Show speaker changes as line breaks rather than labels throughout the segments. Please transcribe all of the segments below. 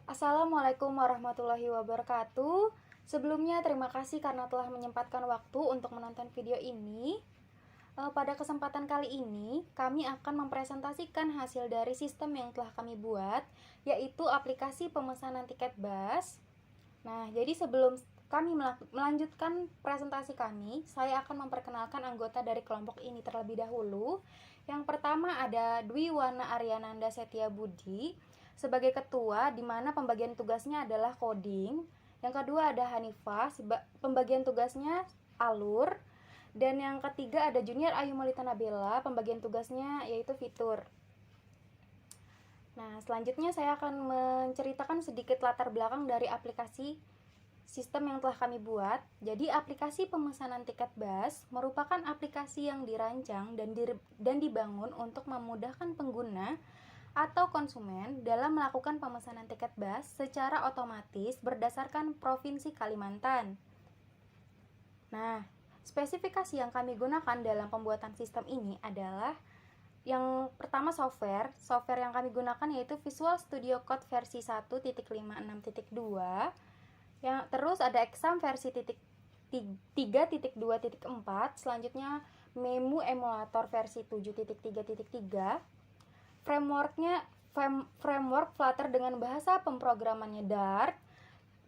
Assalamualaikum warahmatullahi wabarakatuh. Sebelumnya terima kasih karena telah menyempatkan waktu untuk menonton video ini. Pada kesempatan kali ini, kami akan mempresentasikan hasil dari sistem yang telah kami buat, yaitu aplikasi pemesanan tiket bus. Nah, jadi sebelum kami melanjutkan presentasi kami, saya akan memperkenalkan anggota dari kelompok ini terlebih dahulu. Yang pertama ada Dwi Wana Aryananda Setia Budi sebagai ketua, di mana pembagian tugasnya adalah coding. Yang kedua ada Hanifah, pembagian tugasnya alur. Dan yang ketiga ada Junior Ayu Melita Nabila, pembagian tugasnya yaitu fitur. Nah, selanjutnya saya akan menceritakan sedikit latar belakang dari aplikasi sistem yang telah kami buat. Jadi aplikasi pemesanan tiket bus merupakan aplikasi yang dirancang dan dibangun untuk memudahkan pengguna atau konsumen dalam melakukan pemesanan tiket bus secara otomatis berdasarkan Provinsi Kalimantan. Nah, spesifikasi yang kami gunakan dalam pembuatan sistem ini adalah yang pertama software yang kami gunakan yaitu Visual Studio Code versi 1.56.2. Yang terus ada Exam versi 3.2.4, selanjutnya Memu Emulator versi 7.3.3. Framework Flutter dengan bahasa pemrogramannya Dart,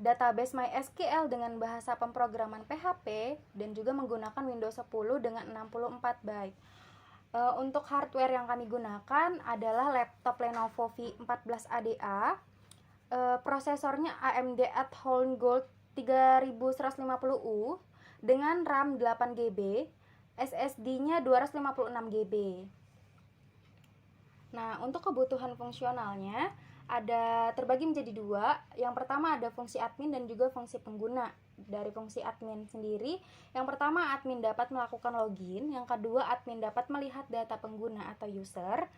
database MySQL dengan bahasa pemrograman PHP, dan juga menggunakan Windows 10 dengan 64 byte. Untuk hardware yang kami gunakan adalah laptop Lenovo V14 ADA, prosesornya AMD At-Hole Gold 3150U dengan RAM 8GB, SSD-nya 256GB. Nah, untuk kebutuhan fungsionalnya ada terbagi menjadi dua. Yang pertama ada fungsi admin dan juga fungsi pengguna. Dari fungsi admin sendiri, yang pertama admin dapat melakukan login, yang kedua admin dapat melihat data pengguna atau user,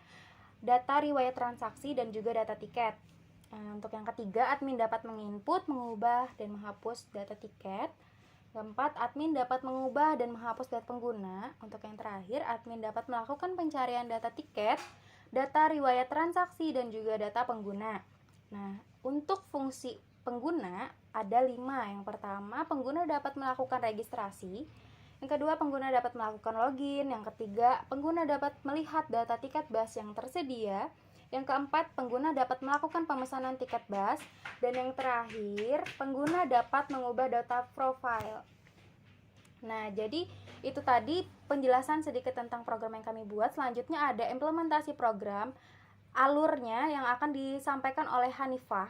data riwayat transaksi, dan juga data tiket. Nah, untuk yang ketiga, admin dapat menginput, mengubah, dan menghapus data tiket. Keempat, admin dapat mengubah dan menghapus data pengguna. Untuk yang terakhir, admin dapat melakukan pencarian data tiket, data riwayat transaksi, dan juga data pengguna. Nah, untuk fungsi pengguna ada 5. Yang pertama, pengguna dapat melakukan registrasi. Yang kedua, pengguna dapat melakukan login. Yang ketiga, pengguna dapat melihat data tiket bus yang tersedia. Yang keempat, pengguna dapat melakukan pemesanan tiket bus. Dan yang terakhir, pengguna dapat mengubah data profile. Nah, jadi itu tadi penjelasan sedikit tentang program yang kami buat. Selanjutnya ada implementasi program, alurnya yang akan disampaikan oleh Hanifah.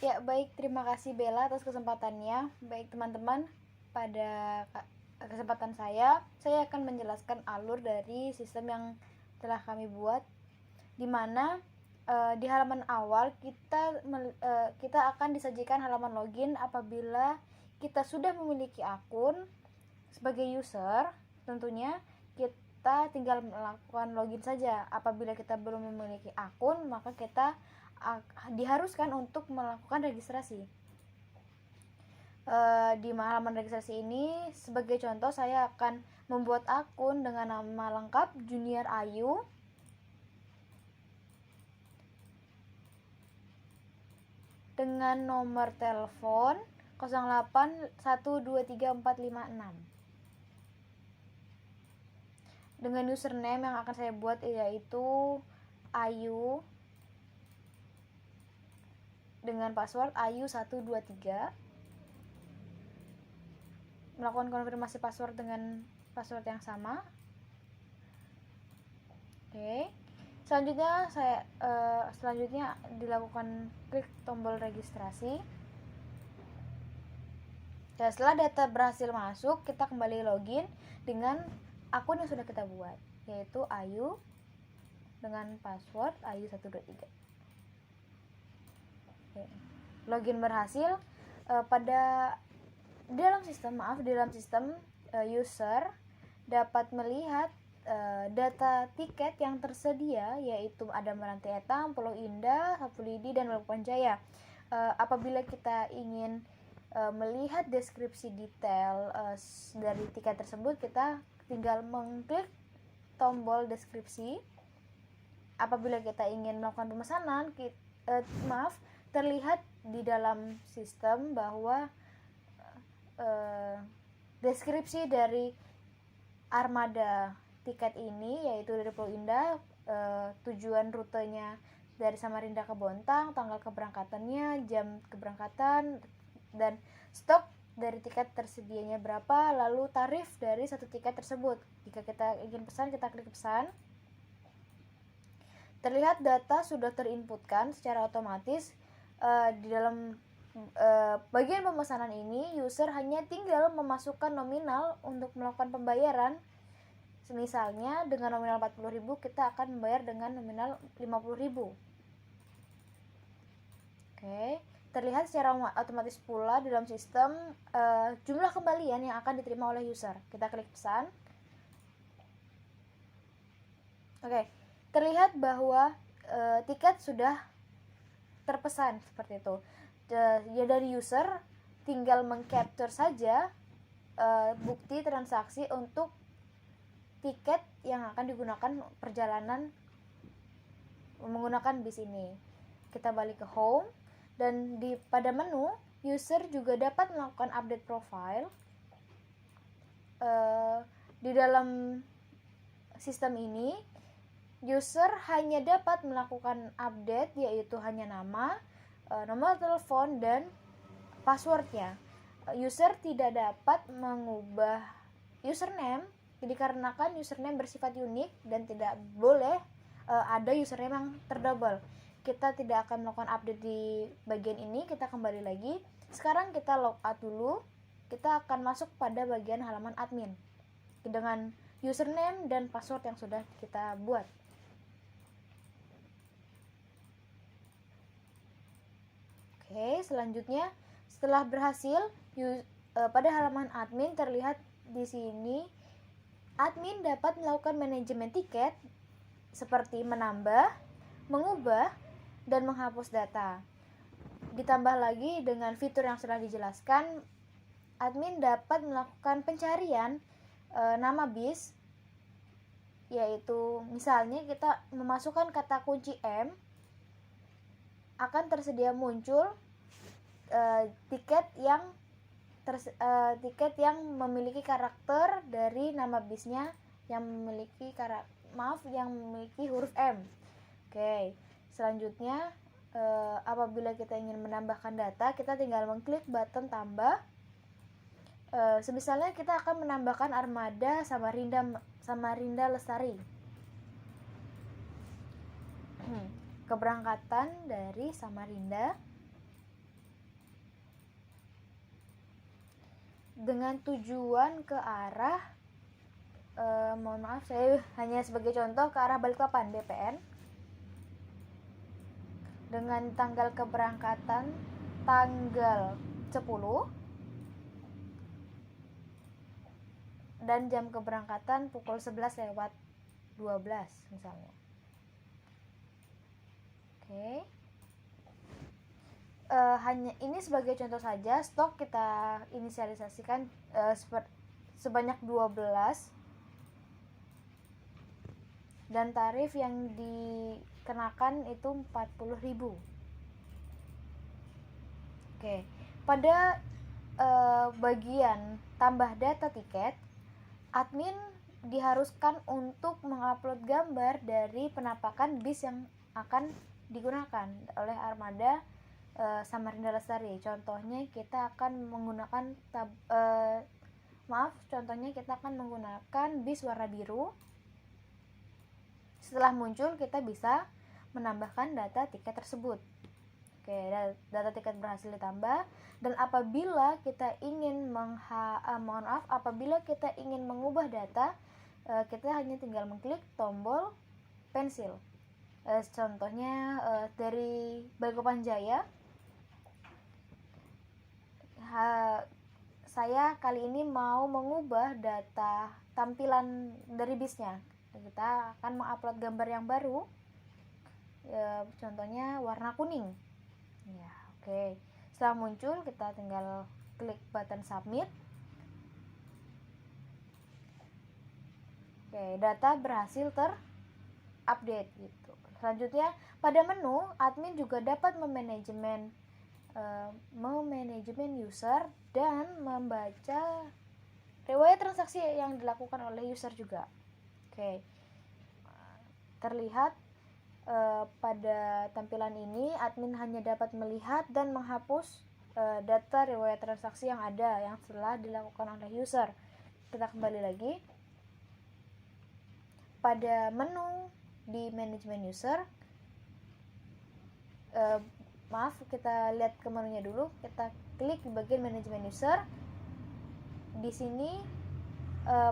Ya, baik, terima kasih Bella atas kesempatannya. Baik teman-teman, pada kesempatan saya akan menjelaskan alur dari sistem yang telah kami buat, di mana di halaman awal kita akan disajikan halaman login apabila kita sudah memiliki akun sebagai user. Tentunya kita tinggal melakukan login saja. Apabila kita belum memiliki akun, maka kita diharuskan untuk melakukan registrasi. Di halaman registrasi ini, sebagai contoh, saya akan membuat akun dengan nama lengkap Junior Ayu, dengan nomor telepon 08123456, dengan username yang akan saya buat yaitu Ayu, dengan password Ayu123, melakukan konfirmasi password dengan password yang sama. Oke. Selanjutnya dilakukan klik tombol registrasi. Dan setelah data berhasil masuk, kita kembali login dengan akun yang sudah kita buat, yaitu Ayu dengan password Ayu123. Oke. Login berhasil. Dalam sistem user dapat melihat data tiket yang tersedia, yaitu ada Meranti Etam, Pulau Indah, Hapulidi, dan Balikpapan Jaya. Apabila kita ingin melihat deskripsi detail dari tiket tersebut, kita tinggal mengklik tombol deskripsi. apabila kita ingin melakukan pemesanan, terlihat di dalam sistem bahwa deskripsi dari armada tiket ini yaitu dari Pulau Indah, tujuan rutenya dari Samarinda ke Bontang, tanggal keberangkatannya, jam keberangkatan, dan stok dari tiket tersedianya berapa, lalu tarif dari satu tiket tersebut. Jika kita ingin pesan, kita klik pesan. Terlihat data sudah terinputkan secara otomatis. Di dalam bagian pemesanan ini, user hanya tinggal memasukkan nominal untuk melakukan pembayaran. Misalnya dengan nominal 40.000 kita akan membayar dengan nominal 50.000. Oke, terlihat secara otomatis pula di dalam sistem jumlah kembalian yang akan diterima oleh user. Kita klik pesan. Oke, terlihat bahwa tiket sudah terpesan seperti itu. Ya, dari user tinggal mengcapture saja bukti transaksi untuk tiket yang akan digunakan perjalanan menggunakan bis ini. Kita balik ke home, dan pada menu user juga dapat melakukan update profile. Di dalam sistem ini user hanya dapat melakukan update, yaitu hanya nama, nomor telepon, dan passwordnya. User tidak dapat mengubah username dikarenakan username bersifat unik dan tidak boleh ada username yang terdouble. Kita tidak akan melakukan update di bagian ini. Kita kembali lagi. Sekarang kita logout dulu. Kita akan masuk pada bagian halaman admin dengan username dan password yang sudah kita buat. Oke, selanjutnya setelah berhasil pada halaman admin terlihat di sini admin dapat melakukan manajemen tiket seperti menambah, mengubah, dan menghapus data. Ditambah lagi dengan fitur yang sudah dijelaskan, admin dapat melakukan pencarian nama bis, yaitu misalnya kita memasukkan kata kunci M, akan tersedia muncul tiket yang memiliki karakter dari nama bisnya yang memiliki huruf M. Oke, selanjutnya apabila kita ingin menambahkan data, kita tinggal mengklik button tambah. Misalnya kita akan menambahkan armada Samarinda Lestari. Keberangkatan dari Samarinda dengan tujuan ke arah mohon maaf, saya hanya sebagai contoh, ke arah Balikpapan BPN, dengan tanggal keberangkatan tanggal 10 dan jam keberangkatan pukul 11:12 misalnya. Oke. Hanya ini sebagai contoh saja. Stok kita inisialisasikan sebanyak 12 dan tarif yang dikenakan itu 40.000. Oke. Pada bagian tambah data tiket, admin diharuskan untuk mengupload gambar dari penampakan bis yang akan digunakan oleh armada Samarinda Lestari. Contohnya kita akan menggunakan bis warna biru. Setelah muncul, kita bisa menambahkan data tiket tersebut. Oke, data tiket berhasil ditambah, dan apabila kita ingin apabila kita ingin mengubah data, kita hanya tinggal mengklik tombol pensil. Contohnya dari Balikpapan Jaya, saya kali ini mau mengubah data tampilan dari bisnya. Kita akan mengupload gambar yang baru, contohnya warna kuning. Ya, oke. Setelah muncul, kita tinggal klik button submit. Oke, data berhasil terupdate gitu. Selanjutnya, pada menu, admin juga dapat memanajemen user dan membaca riwayat transaksi yang dilakukan oleh user juga. Oke. Terlihat pada tampilan ini admin hanya dapat melihat dan menghapus data riwayat transaksi yang ada yang telah dilakukan oleh user. Kita kembali lagi. Pada menu di manajemen user, kita lihat ke menunya dulu. Kita klik di bagian manajemen user. Di sini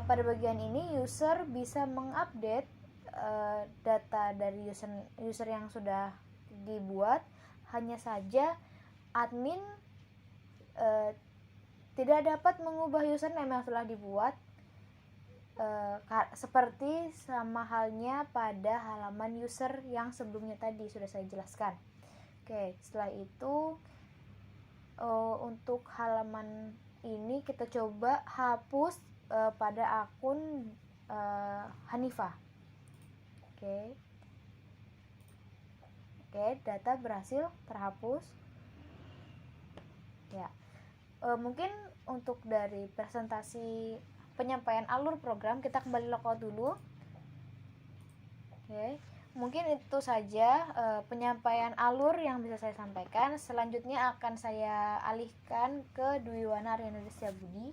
pada bagian ini user bisa mengupdate data dari user yang sudah dibuat. Hanya saja admin tidak dapat mengubah username yang telah dibuat, seperti sama halnya pada halaman user yang sebelumnya tadi sudah saya jelaskan. Oke, setelah itu untuk halaman ini kita coba hapus pada akun Hanifah. Oke, data berhasil terhapus. Ya, mungkin untuk dari presentasi penyampaian alur program kita kembali logout dulu. Oke, mungkin itu saja penyampaian alur yang bisa saya sampaikan. Selanjutnya akan saya alihkan ke Dwiwana Aryana Setiabudi.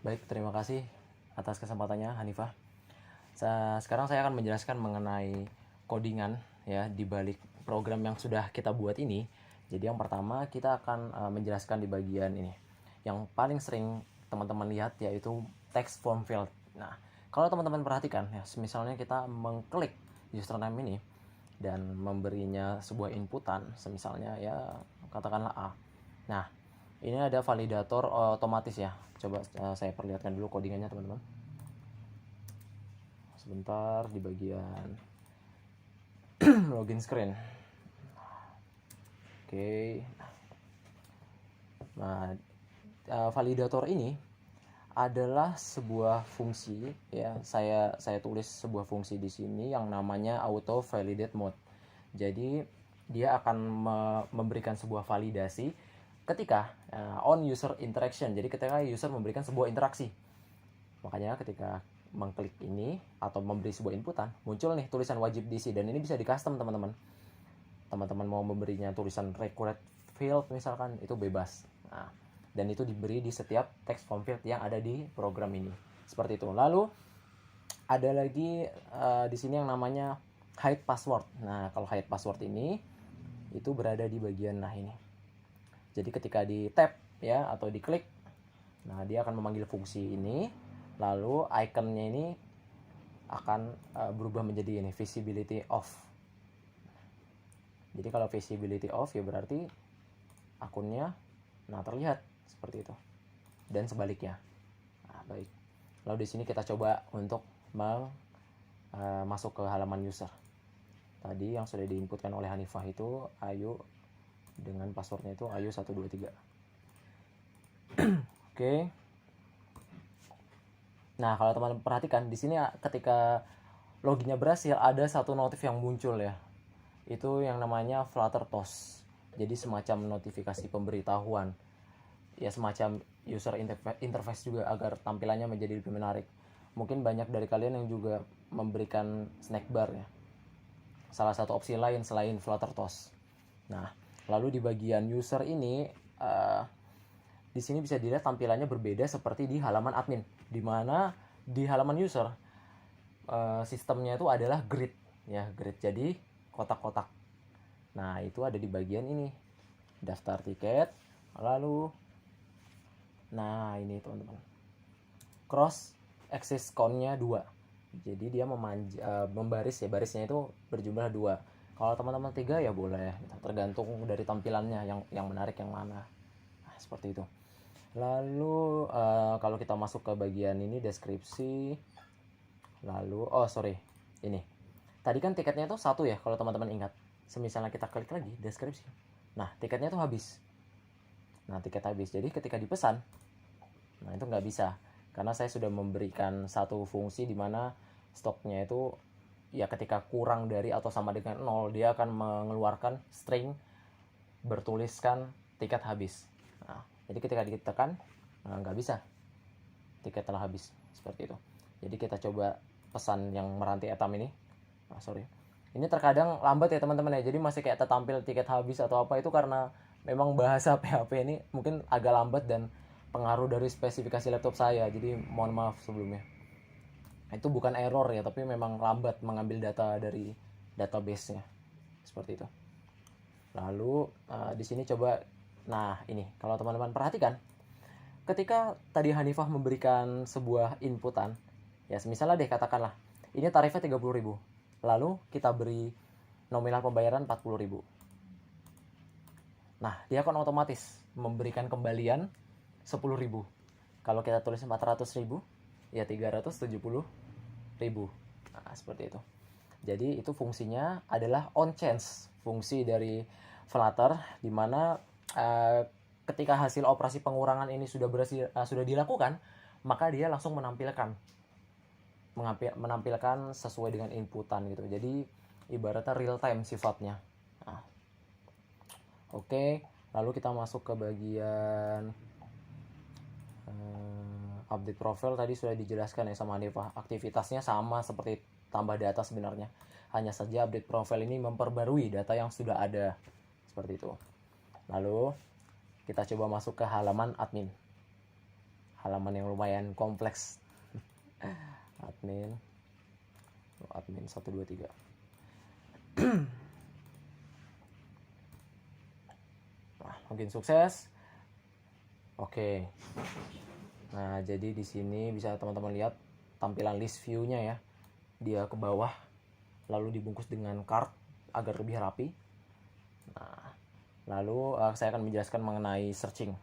Baik, terima kasih atas kesempatannya Hanifah. Sekarang saya akan menjelaskan mengenai codingan ya di balik program yang sudah kita buat ini. Jadi yang pertama kita akan menjelaskan di bagian ini. Yang paling sering teman-teman lihat yaitu text form field. Nah, kalau teman-teman perhatikan ya, misalnya kita mengklik username ini dan memberinya sebuah inputan, semisalnya ya katakanlah A. Nah, ini ada validator otomatis ya. Coba saya perlihatkan dulu codingannya teman-teman. Sebentar di bagian login screen. Oke. Nah, validator ini adalah sebuah fungsi ya. Saya tulis sebuah fungsi di sini yang namanya auto validate mode. Jadi dia akan memberikan sebuah validasi ketika on user interaction. Jadi ketika user memberikan sebuah interaksi. Makanya ketika mengklik ini atau memberi sebuah inputan, muncul nih tulisan wajib diisi, dan ini bisa di custom teman-teman. Teman-teman mau memberinya tulisan required field misalkan, itu bebas. Nah, dan itu diberi di setiap text form field yang ada di program ini. Seperti itu. Lalu ada lagi di sini yang namanya hide password. Nah, kalau hide password ini itu berada di bagian ini. Jadi ketika di tap ya atau diklik, nah dia akan memanggil fungsi ini. Lalu ikonnya ini akan berubah menjadi ini visibility off. Jadi kalau visibility off ya berarti akunnya terlihat seperti itu, dan sebaliknya. Nah, baik. Lalu di sini kita coba untuk masuk ke halaman user. Tadi yang sudah diinputkan oleh Hanifah itu Ayu dengan passwordnya itu Ayu123. Oke. Nah, kalau teman-teman perhatikan di sini ketika loginnya berhasil ada satu notif yang muncul ya. Itu yang namanya Flutter Toast. Jadi semacam notifikasi pemberitahuan. Ya semacam user interface juga agar tampilannya menjadi lebih menarik. Mungkin banyak dari kalian yang juga memberikan snack bar ya. Salah satu opsi lain selain Flutter Toast. Nah, lalu di bagian user ini di sini bisa dilihat tampilannya berbeda seperti di halaman admin, di mana di halaman user sistemnya itu adalah grid ya, grid. Jadi kotak-kotak. Nah, itu ada di bagian ini. Daftar tiket, lalu nah ini teman-teman. Cross axis count-nya 2. Jadi dia membaris ya, barisnya itu berjumlah 2. Kalau teman-teman 3 ya boleh, tergantung dari tampilannya yang menarik yang mana. Nah, seperti itu. Lalu kalau kita masuk ke bagian ini deskripsi, lalu ini tadi kan tiketnya itu 1 ya kalau teman-teman ingat. Semisalnya kita klik lagi deskripsi, nah tiketnya itu habis. Nah, tiket habis, jadi ketika dipesan, nah itu nggak bisa karena saya sudah memberikan satu fungsi di mana stoknya itu ya ketika kurang dari atau sama dengan 0 dia akan mengeluarkan string bertuliskan tiket habis. Nah, jadi ketika ditekan nggak bisa, tiket telah habis, seperti itu. Jadi kita coba pesan yang meranti etam ini. Ini terkadang lambat ya teman-teman ya, jadi masih kayak tertampil tiket habis atau apa, itu karena memang bahasa PHP ini mungkin agak lambat dan pengaruh dari spesifikasi laptop saya, jadi mohon maaf sebelumnya. Itu bukan error ya, tapi memang lambat mengambil data dari database-nya, seperti itu. Lalu di sini coba, nah ini kalau teman-teman perhatikan, ketika tadi Hanifah memberikan sebuah inputan, ya misalnya deh katakanlah ini tarifnya 30.000, lalu kita beri nominal pembayaran 40.000. Nah, dia akan otomatis memberikan kembalian 10.000. Kalau kita tulis 400.000, ya 370.000. Nah, seperti itu. Jadi itu fungsinya adalah on chance, fungsi dari Flutter, di mana ketika hasil operasi pengurangan ini sudah dilakukan, maka dia langsung menampilkan sesuai dengan inputan gitu. Jadi ibaratnya real time sifatnya. Nah, oke, lalu kita masuk ke bagian update profile. Tadi sudah dijelaskan ya sama Hanifah, aktivitasnya sama seperti tambah data sebenarnya, hanya saja update profile ini memperbarui data yang sudah ada, seperti itu. Lalu kita coba masuk ke halaman admin, halaman yang lumayan kompleks. admin 1 2 3. Nah, login sukses. Oke. Nah, jadi di sini bisa teman-teman lihat tampilan list view-nya ya. Dia ke bawah lalu dibungkus dengan card agar lebih rapi. Nah, lalu saya akan menjelaskan mengenai searching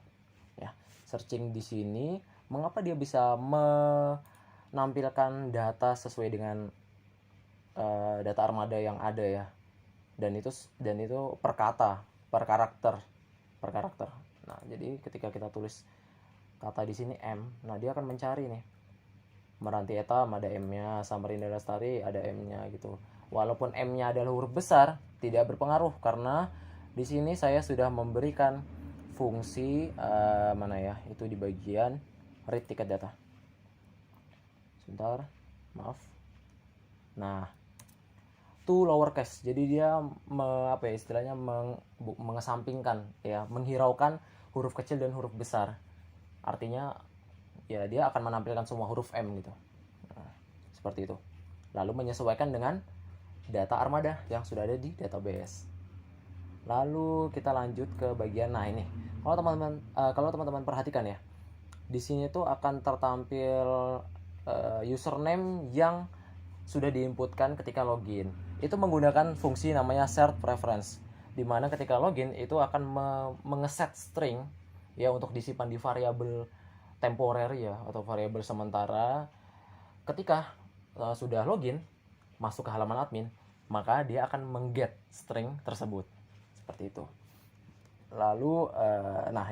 ya. Searching di sini mengapa dia bisa menampilkan data sesuai dengan data armada yang ada ya, dan itu per kata, per karakter. Nah, jadi ketika kita tulis kata di sini M, nah dia akan mencari nih Meranti Etam ada M-nya, Samarinda Lestari ada M-nya gitu. Walaupun M-nya adalah huruf besar, tidak berpengaruh karena di sini saya sudah memberikan fungsi mana ya, itu di bagian read ticket data. Sebentar, maaf. Nah, to lowercase, jadi dia istilahnya mengesampingkan ya, menghiraukan huruf kecil dan huruf besar. Artinya ya dia akan menampilkan semua huruf M gitu. Nah, seperti itu. Lalu menyesuaikan dengan data armada yang sudah ada di database. Lalu kita lanjut ke bagian, nah ini kalau teman-teman perhatikan ya, di sini tuh akan tertampil username yang sudah diinputkan ketika login. Itu menggunakan fungsi namanya shared preference, di mana ketika login itu akan mengeset string ya untuk disimpan di variabel temporer ya, atau variabel sementara. Ketika sudah login masuk ke halaman admin, maka dia akan mengget string tersebut, seperti itu. Lalu nah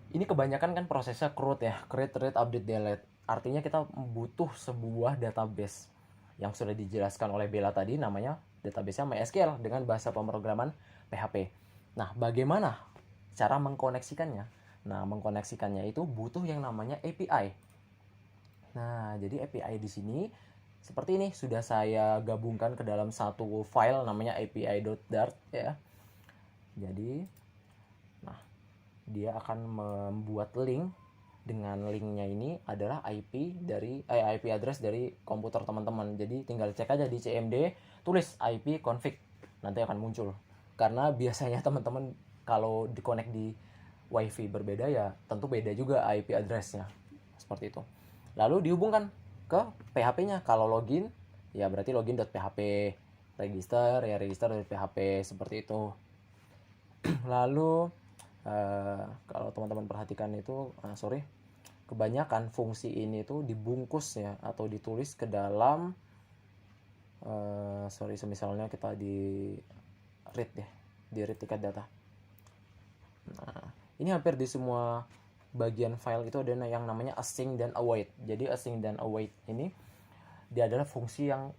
ini kebanyakan kan prosesnya CRUD ya, create, read, update, delete. Artinya kita butuh sebuah database yang sudah dijelaskan oleh Bella tadi, namanya database-nya MySQL dengan bahasa pemrograman PHP. Nah, bagaimana cara mengkoneksikannya? Nah, mengkoneksikannya itu butuh yang namanya API. Nah, jadi API di sini seperti ini, sudah saya gabungkan ke dalam satu file namanya api.dart ya. Jadi, nah, dia akan membuat link, dengan linknya ini adalah IP address dari komputer teman-teman. Jadi tinggal cek aja di CMD, tulis IP config, nanti akan muncul. Karena biasanya teman-teman kalau di-connect di WiFi berbeda ya tentu beda juga IP addressnya, seperti itu. Lalu dihubungkan ke PHP-nya. Kalau login ya berarti login.php, register ya register.php, seperti itu. Lalu kalau teman-teman perhatikan itu kebanyakan fungsi ini tuh dibungkus ya atau ditulis ke dalam misalnya kita di read deh, di read ticket data. Nah, ini hampir di semua bagian file itu ada yang namanya async dan await. Jadi async dan await ini Dia adalah fungsi yang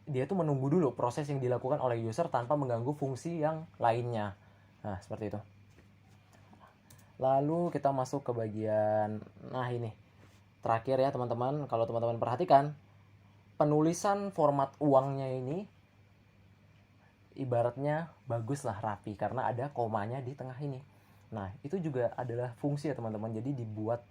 dia tuh menunggu dulu proses yang dilakukan oleh user tanpa mengganggu fungsi yang lainnya. Nah, seperti itu. Lalu kita masuk ke bagian, nah ini terakhir ya teman-teman. Kalau teman-teman perhatikan, penulisan format uangnya ini ibaratnya bagus lah, rapi, karena ada komanya di tengah ini. Nah, itu juga adalah fungsi ya teman-teman. Jadi dibuat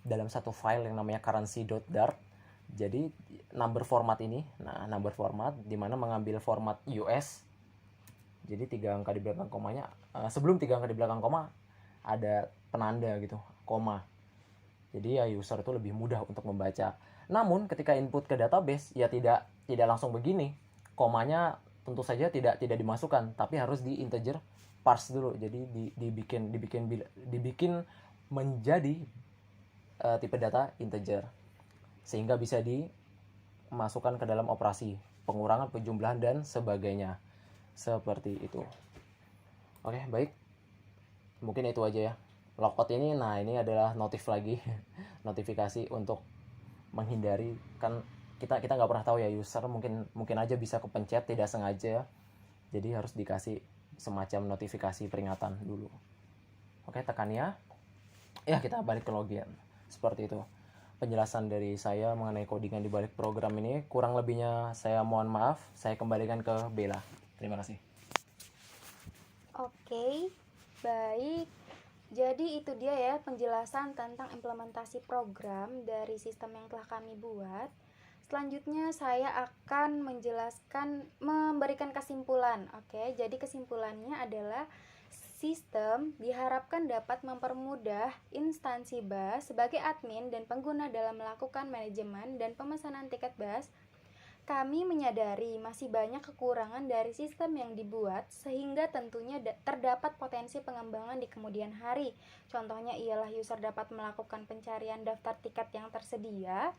dalam satu file yang namanya currency.dart. Jadi number format ini, nah number format dimana mengambil format US. Jadi 3 angka di belakang komanya, sebelum 3 angka di belakang koma ada penanda gitu, koma. Jadi ya user itu lebih mudah untuk membaca. Namun ketika input ke database ya tidak langsung begini. Komanya tentu saja tidak dimasukkan, tapi harus di integer parse dulu. Jadi dibikin menjadi tipe data integer, sehingga bisa dimasukkan ke dalam operasi pengurangan, penjumlahan, dan sebagainya. Seperti itu. Oke, baik. Mungkin itu aja ya. Logout ini, nah ini adalah notif lagi. Notifikasi untuk menghindari, kan kita nggak pernah tahu ya, user mungkin aja bisa kepencet tidak sengaja. Jadi harus dikasih semacam notifikasi peringatan dulu. Oke, tekan ya. Ya, kita balik ke login. Seperti itu penjelasan dari saya mengenai codingan di balik program ini. Kurang lebihnya saya mohon maaf. Saya kembalikan ke Bella. Terima kasih.
Oke, baik. Jadi itu dia ya penjelasan tentang implementasi program dari sistem yang telah kami buat. Selanjutnya saya akan memberikan kesimpulan. Oke, jadi kesimpulannya adalah sistem diharapkan dapat mempermudah instansi BAS sebagai admin dan pengguna dalam melakukan manajemen dan pemesanan tiket BAS. Kami menyadari masih banyak kekurangan dari sistem yang dibuat, sehingga tentunya terdapat potensi pengembangan di kemudian hari. Contohnya ialah user dapat melakukan pencarian daftar tiket yang tersedia.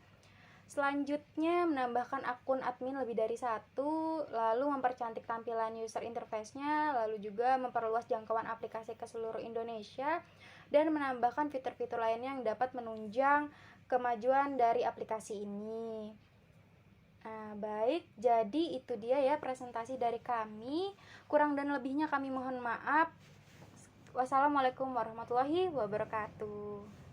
Selanjutnya, menambahkan akun admin lebih dari satu, lalu mempercantik tampilan user interface-nya, lalu juga memperluas jangkauan aplikasi ke seluruh Indonesia, dan menambahkan fitur-fitur lainnya yang dapat menunjang kemajuan dari aplikasi ini. Nah, baik, jadi itu dia ya presentasi dari kami. Kurang dan lebihnya kami mohon maaf. Wassalamualaikum warahmatullahi wabarakatuh.